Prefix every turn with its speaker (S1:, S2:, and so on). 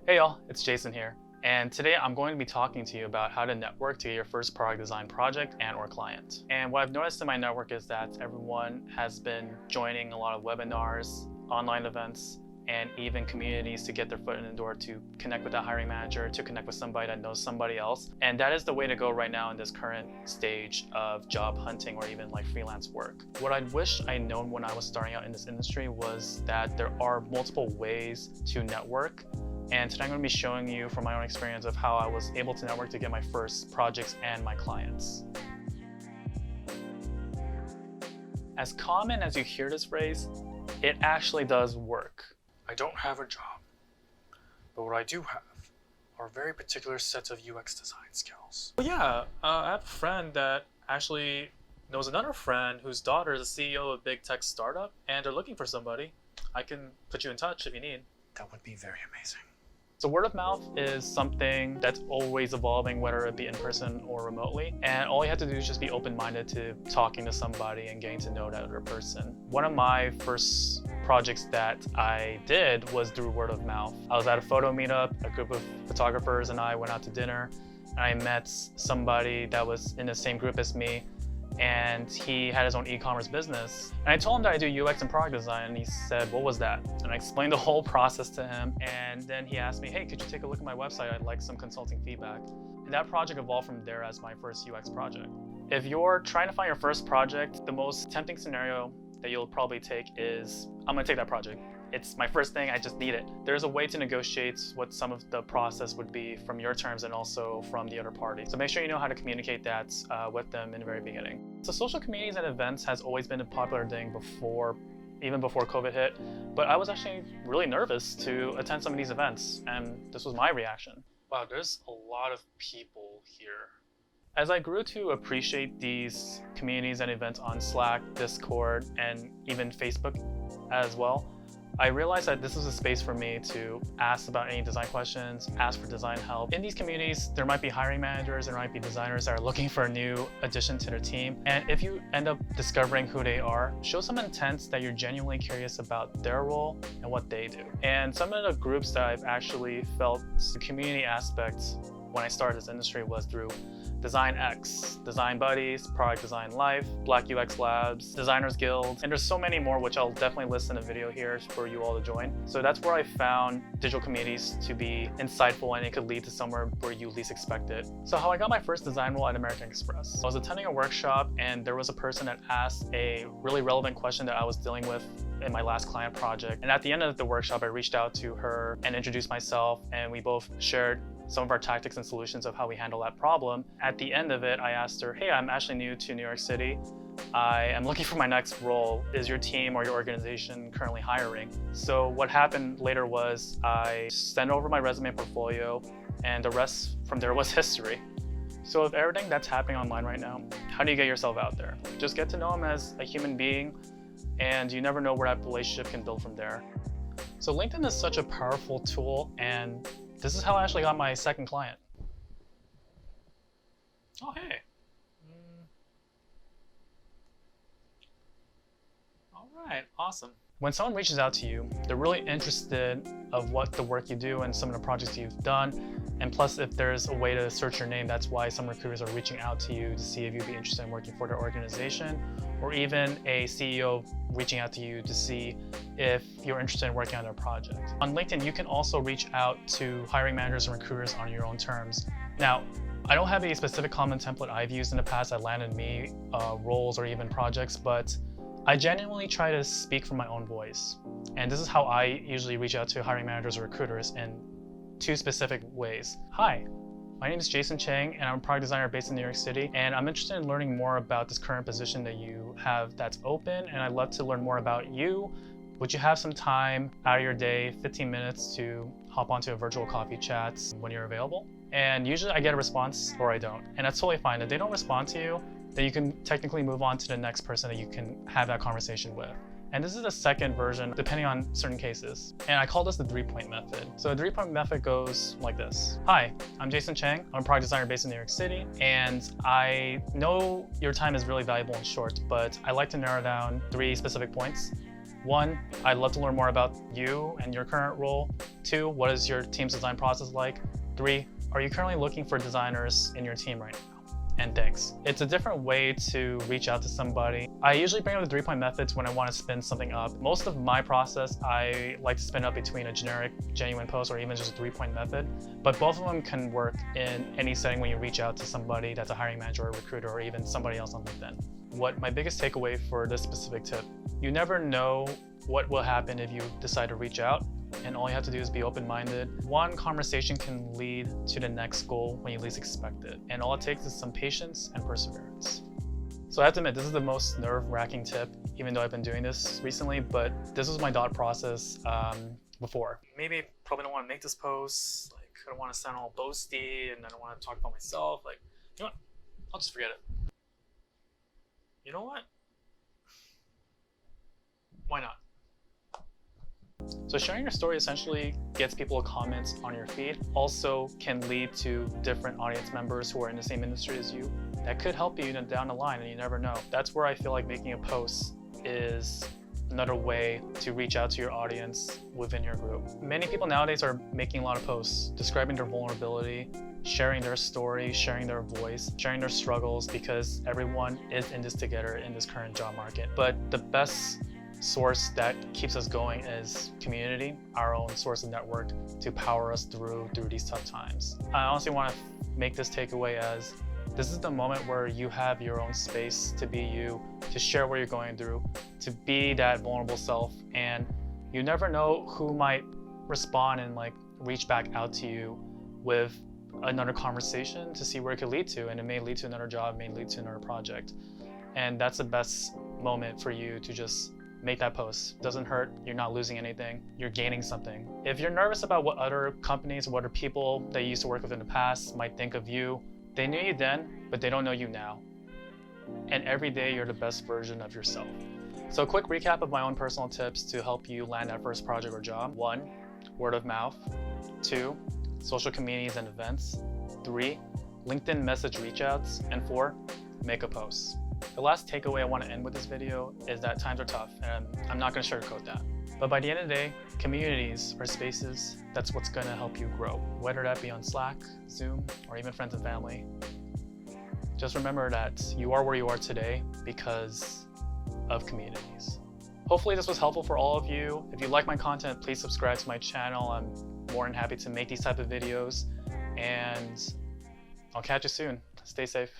S1: Hey y'all, it's Jason here, and today I'm going to be talking to you about how to network to get your first product design project and or client. And what I've noticed in my network is that everyone has been joining a lot of webinars, online events, and even communities to get their foot in the door to connect with a hiring manager, to connect with somebody that knows somebody else. And that is the way to go right now in this current stage of job hunting or even like freelance work. What I wish I'd known when I was starting out in this industry was that there are multiple ways to network. And today I'm going to be showing you from my own experience of how I was able to network to get my first projects and my clients. As common as you hear this phrase, it actually does work.
S2: I don't have a job, but what I do have are very particular sets of UX design skills.
S1: Well, yeah, I have a friend that actually knows another friend whose daughter is a CEO of a big tech startup, and they're looking for somebody. I can put you in touch if you need.
S2: That would be very amazing.
S1: So word of mouth is something that's always evolving, whether it be in person or remotely. And all you have to do is just be open-minded to talking to somebody and getting to know that other person. One of my first projects that I did was through word of mouth. I was at a photo meetup, a group of photographers and I went out to dinner, and I met somebody that was in the same group as me, and he had his own e-commerce business. And I told him that I do UX and product design, and he said, "What was that?" And I explained the whole process to him, and then he asked me, "Hey, could you take a look at my website? I'd like some consulting feedback." And that project evolved from there as my first UX project. If you're trying to find your first project, the most tempting scenario that you'll probably take is, I'm gonna take that project. It's my first thing, I just need it. There's a way to negotiate what some of the process would be from your terms and also from the other party. So make sure you know how to communicate that with them in the very beginning. So social communities and events has always been a popular thing even before COVID hit, but I was actually really nervous to attend some of these events, and this was my reaction.
S2: Wow, there's a lot of people here.
S1: As I grew to appreciate these communities and events on Slack, Discord, and even Facebook as well, I realized that this was a space for me to ask about any design questions, ask for design help. In these communities, there might be hiring managers, there might be designers that are looking for a new addition to their team. And if you end up discovering who they are, show some intent that you're genuinely curious about their role and what they do. And some of the groups that I've actually felt the community aspect when I started this industry was through Design X, Design Buddies, Product Design Life, Black UX Labs, Designers Guild, and there's so many more which I'll definitely list in a video here for you all to join. So that's where I found digital communities to be insightful, and it could lead to somewhere where you least expect it. So how I got my first design role at American Express. I was attending a workshop and there was a person that asked a really relevant question that I was dealing with in my last client project. And at the end of the workshop, I reached out to her and introduced myself, and we both shared some of our tactics and solutions of how we handle that problem. At the end of it, I asked her, "Hey, I'm actually new to New York City. I am looking for my next role. Is your team or your organization currently hiring?" So what happened later was I sent over my resume and portfolio, and the rest from there was history. So with everything that's happening online right now, how do you get yourself out there? Just get to know him as a human being, and you never know where that relationship can build from there. So LinkedIn is such a powerful tool, and this is how I actually got my second client. Oh, hey. All right, awesome. When someone reaches out to you, they're really interested of what the work you do and some of the projects you've done. And plus, if there's a way to search your name, that's why some recruiters are reaching out to you to see if you'd be interested in working for their organization, or even a CEO reaching out to you to see if you're interested in working on their project. On LinkedIn, you can also reach out to hiring managers and recruiters on your own terms. Now, I don't have a specific common template I've used in the past that landed me roles or even projects, but I genuinely try to speak from my own voice. And this is how I usually reach out to hiring managers or recruiters in two specific ways. Hi, my name is Jason Chang, and I'm a product designer based in New York City, and I'm interested in learning more about this current position that you have that's open, and I'd love to learn more about you. Would you have some time out of your day, 15 minutes, to hop onto a virtual coffee chat when you're available? And usually I get a response or I don't, and that's totally fine. If they don't respond to you, then you can technically move on to the next person that you can have that conversation with. And this is the second version, depending on certain cases. And I call this the 3-point method. So the 3-point method goes like this. Hi, I'm Jason Chang. I'm a product designer based in New York City. And I know your time is really valuable and short, but I like to narrow down 3 specific points. 1, I'd love to learn more about you and your current role. 2, what is your team's design process like? 3, are you currently looking for designers in your team right now? And thanks. It's a different way to reach out to somebody. I usually bring up the 3-point methods when I want to spin something up. Most of my process, I like to spin up between a generic, genuine post or even just a 3-point method. But both of them can work in any setting when you reach out to somebody that's a hiring manager or a recruiter or even somebody else on LinkedIn. What my biggest takeaway for this specific tip, you never know what will happen if you decide to reach out. And all you have to do is be open-minded. One conversation can lead to the next goal when you least expect it. And all it takes is some patience and perseverance. So I have to admit, this is the most nerve-wracking tip, even though I've been doing this recently, but this was my thought process before. Maybe probably don't want to make this post. Like, I don't want to sound all boasty and I don't want to talk about myself. Like, you know what? I'll just forget it. You know what? Why not? So sharing your story essentially gets people comments on your feed, also can lead to different audience members who are in the same industry as you. That could help you down the line and you never know. That's where I feel like making a post is another way to reach out to your audience within your group. Many people nowadays are making a lot of posts describing their vulnerability, sharing their story, sharing their voice, sharing their struggles, because everyone is in this together in this current job market. But the best source that keeps us going is community, our own source of network to power us through these tough times. I honestly want to make this takeaway as this is the moment where you have your own space to be you, to share what you're going through, to be that vulnerable self, and you never know who might respond and like reach back out to you with another conversation to see where it could lead to, and it may lead to another job, it may lead to another project. And that's the best moment for you to just make that post. It doesn't hurt, you're not losing anything, you're gaining something. If you're nervous about what other companies, what other people that you used to work with in the past might think of you, they knew you then, but they don't know you now. And every day you're the best version of yourself. So a quick recap of my own personal tips to help you land that first project or job. 1, word of mouth. 2, social communities and events. 3, LinkedIn message reach outs. And 4, make a post. The last takeaway I want to end with this video is that times are tough, and I'm not going to sugarcoat that. But by the end of the day, communities are spaces, that's what's going to help you grow. Whether that be on Slack, Zoom, or even friends and family. Just remember that you are where you are today because of communities. Hopefully this was helpful for all of you. If you like my content, please subscribe to my channel. I'm more than happy to make these type of videos, and I'll catch you soon. Stay safe.